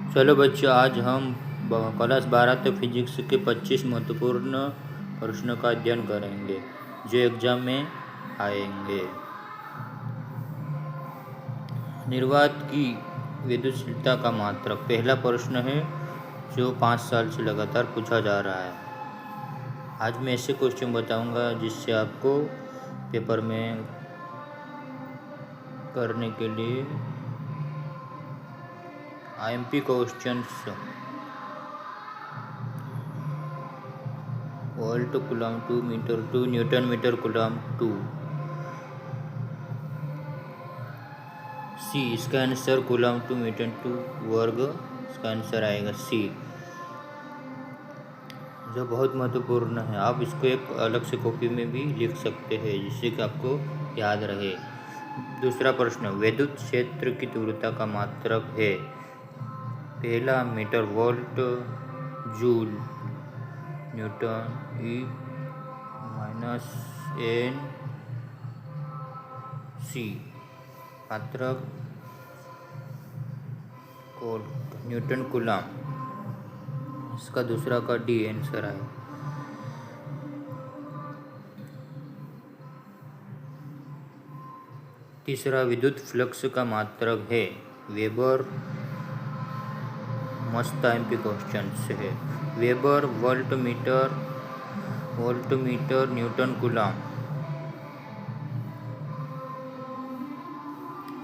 चलो बच्चों, आज हम क्लास 12 फिजिक्स के 25 महत्वपूर्ण प्रश्नों का अध्ययन करेंगे जो एग्जाम में आएंगे। निर्वात की विद्युतशीलता का मात्रक पहला प्रश्न है जो 5 साल से लगातार पूछा जा रहा है। आज मैं ऐसे क्वेश्चन बताऊंगा जिससे आपको पेपर में करने के लिए IMP questions volt coulomb 2 metre 2 newton metre coulomb 2 C. इसका आंसर कूलम 2 मीटर 2 वर्ग, इसका आंसर आएगा सी, जो बहुत महत्वपूर्ण है। आप इसको एक अलग से कॉपी में भी लिख सकते हैं जिससे कि आपको याद रहे। दूसरा प्रश्न, विद्युत क्षेत्र की तीव्रता का मात्रक है। पहला metre, volt, joule, Newton, E minus N C. मात्रक न्यूटन कूलम, इसका दूसरा का डी आंसर है। तीसरा, विद्युत फ्लक्स का मात्रक है वेबर। मस्त IMP क्वेश्चन है। Weber, volt meter Newton coulomb,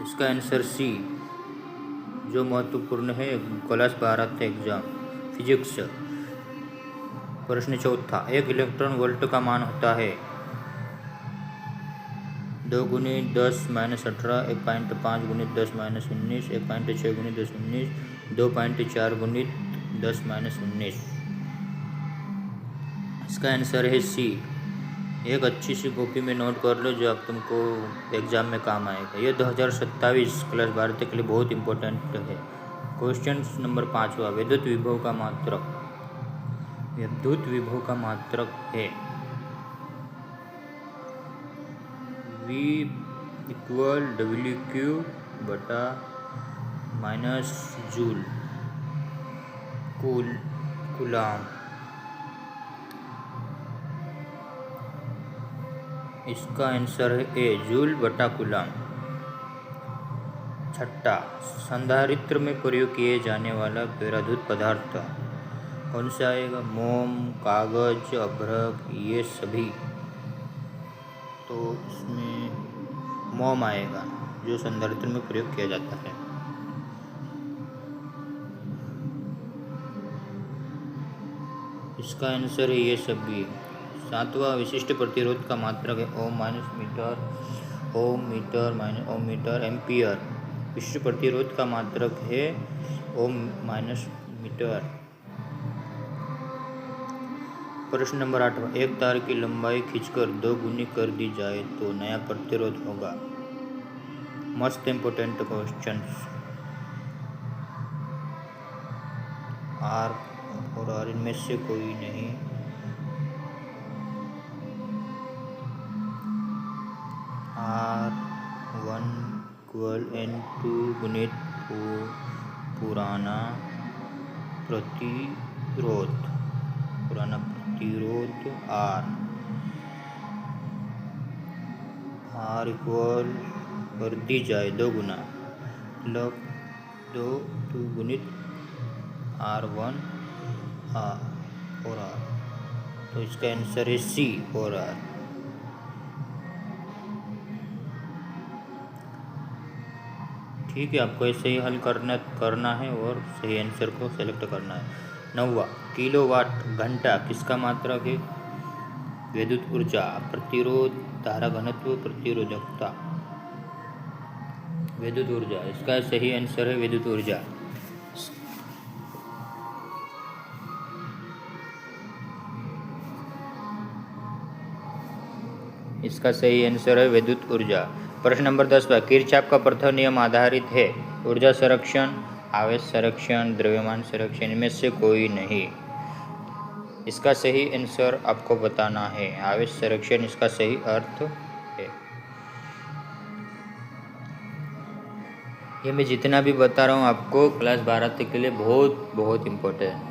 इसका आंसर सी, जो महत्वपूर्ण है क्लास 12 एग्जाम फिजिक्स। प्रश्न चौथा, एक इलेक्ट्रॉन वोल्ट का मान होता है 2 × 10⁻18, 1.5 × 10⁻19, 1.6 × 10⁻19, 2.4 × 10⁻19। इसका आंसर है सी। एक अच्छी सी कॉपी में नोट कर लो जो आप तुमको एग्जाम में काम आएगा। ये 2027 क्लास 12 के लिए बहुत इंपॉर्टेंट है। क्वेश्चन नंबर 5, विद्युत विभव का मात्रक। विद्युत विभव का मात्रक है V = W³ - जूल कूलम। इसका आंसर है ए, जूल बटा कूलम। छठा, संधारित्र में प्रयोग किए जाने वाला पराधुत पदार्थ कौन सा आएगा? मोम, कागज, अभ्रक, ये सभी। तो इसमें मोम आएगा जो संधारित्र में प्रयोग किया जाता है। इसका आंसर है ये सभी। सातवां, विशिष्ट प्रतिरोध का मात्रक है ओम मीटर एम्पियर। विशिष्ट प्रतिरोध का मात्रक है ओम मीटर। प्रश्न नंबर 8, एक तार की लंबाई खींचकर 2 गुनी कर दी जाए तो नया प्रतिरोध होगा। मस्त इंपोर्टेंट क्वेश्चन। आर और आर, इनमें से कोई नहीं। R1 = N2 गुणित पुराना प्रतिरोध R इक्वल कर दी जाए 2 गुना, मतलब 2 गुणित R1 और R। तो इसका आंसर है सी, 4R। ठीक है, आपको ऐसे ही हल करना है और सही आंसर को सेलेक्ट करना है। 9वां, किलोवाट घंटा किसका मात्रक है? विद्युत ऊर्जा, प्रतिरोध, धारा घनत्व, प्रतिरोधकता। विद्युत ऊर्जा, इसका सही आंसर है विद्युत ऊर्जा। इसका सही आंसर है विद्युत ऊर्जा। प्रश्न नंबर 10, किरचॉफ का प्रथम नियम आधारित है ऊर्जा संरक्षण, आवेश संरक्षण, द्रव्यमान संरक्षण, इनमें से कोई नहीं। इसका सही आंसर आपको बताना है आवेश संरक्षण, इसका सही अर्थ है। ये मैं जितना भी बता रहा हूँ आपको क्लास 12 तक के लिए बहुत बहुत इम्पोर्टेंट है।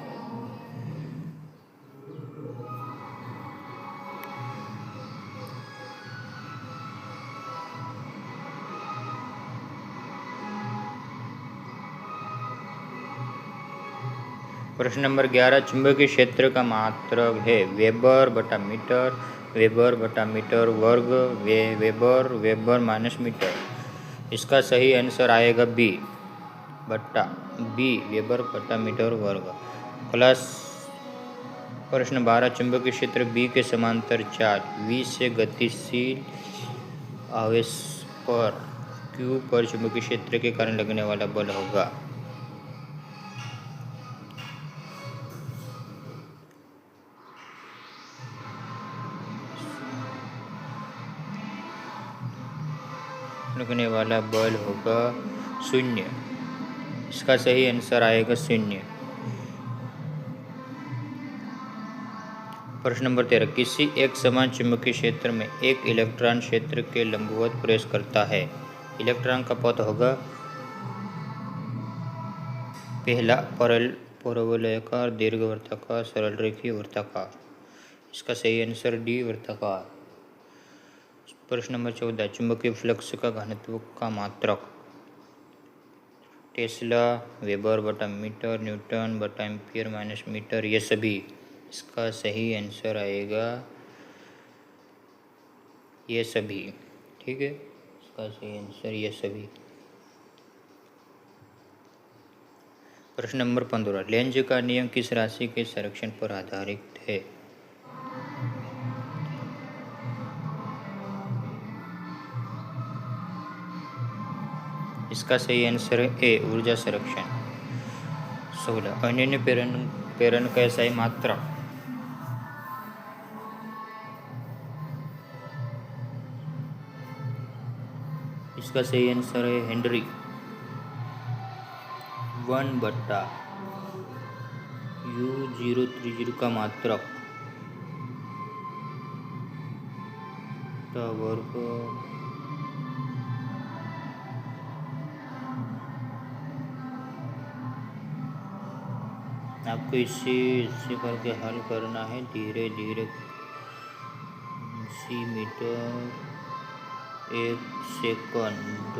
प्रश्न नंबर 11, चुंबकीय क्षेत्र का मात्रक है वेबर बटा मीटर, वेबर बटा मीटर वर्ग, वेबर वेबर माइनस मीटर। इसका सही आंसर आएगा बी वेबर बटा मीटर वर्ग। क्लास प्रश्न 12, चुंबकीय क्षेत्र बी के समांतर चार्ज वी से गतिशील आवेश पर क्यू पर चुंबकीय क्षेत्र के कारण लगने वाला बल होगा। लगने वाला बल होगा 0। इसका सही आंसर आएगा 0। प्रश्न नंबर 13, किसी एक समान चुंबकीय क्षेत्र में एक इलेक्ट्रॉन क्षेत्र के लंबवत प्रवेश करता है। इलेक्ट्रॉन का पथ होगा पहला परवलयाकार, दीर्घवृत्ताकार, सरल रेखीय, वृत्ताकार। इसका सही आंसर डी वृत्ताकार। प्रश्न नंबर 14, चुंबकीय फ्लक्स का घनत्व का मात्रक टेस्ला, वेबर बटा मीटर, न्यूटन बटा एम्पियर माइनस मीटर, ये सभी। इसका सही आंसर आएगा ये सभी। ठीक है, इसका सही आंसर ये सभी। प्रश्न नंबर 15, लेंज का नियम किस राशि के संरक्षण पर आधारित है। इसका सही आंसर है ए ऊर्जा संरक्षण। 16, अन्य प्रेरण का SI मात्रा इसका सही आंसर है हेनरी। 1/U030 का मात्रक वर्ग आपको इसे करके हल करना है धीरे धीरे। सी मीटर एक सेकंड,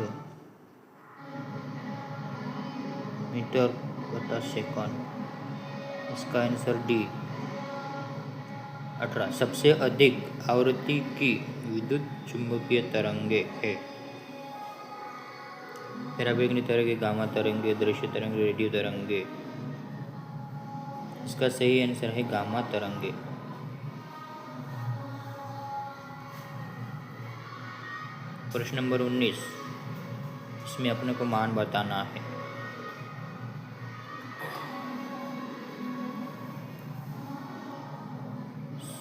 मीटर बटा सेकंड। इसका आंसर डी 18, सबसे अधिक आवृत्ति की विद्युत चुंबकीय तरंगे है। पराबैंगनी तरंगे, गामा तरंगे, दृश्य तरंगे, रेडियो तरंगे। इसका सही आंसर है गामा तरंगे। प्रश्न नंबर 19, इसमें अपने को मान बताना है।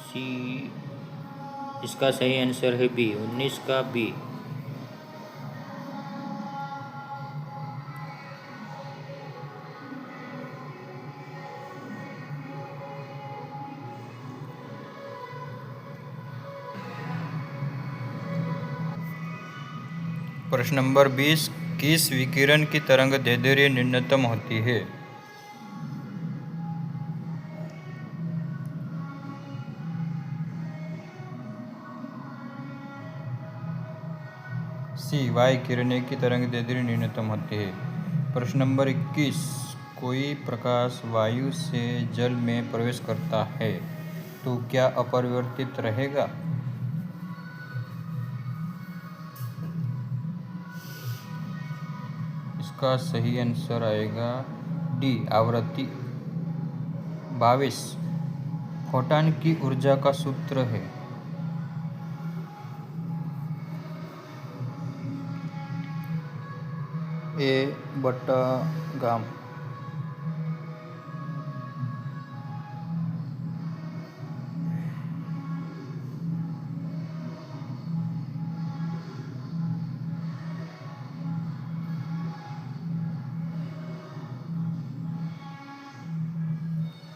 सी, इसका सही आंसर है बी 19 का बी। प्रश्न नंबर 20, किस विकिरण की तरंग दैर्ध्य न्यूनतम होती है। सी वाई किरणें की तरंग दैर्ध्य न्यूनतम होती है। प्रश्न नंबर 21, कोई प्रकाश वायु से जल में प्रवेश करता है तो क्या अपरिवर्तित रहेगा। इसका सही आंसर आएगा डी आवृत्ति। 22, फोटॉन की ऊर्जा का सूत्र है। ए बटा गामा।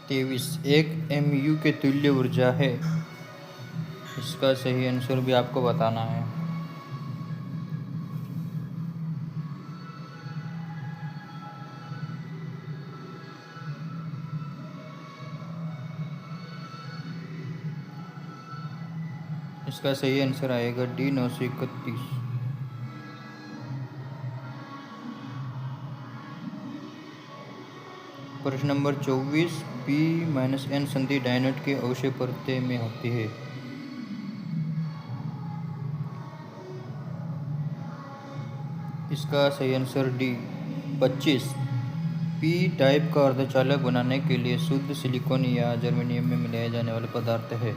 तेईस, 1 MU के तुल्य ऊर्जा है। इसका सही आंसर भी आपको बताना है। इसका सही आंसर आएगा डी 931। प्रश्न नंबर 24, P-N संधि डायनाइट के अवशेष परत में होती है। इसका सही आंसर डी 25। पी टाइप का अर्धचालक बनाने के लिए शुद्ध सिलिकॉन या जर्मेनियम में मिलाया जाने वाला पदार्थ है।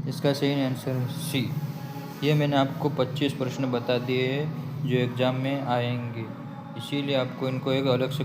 इसका सही आंसर है सी। ये मैंने आपको 25 प्रश्न बता दिए हैं जो एग्ज़ाम में आएंगे, इसीलिए आपको इनको एक अलग से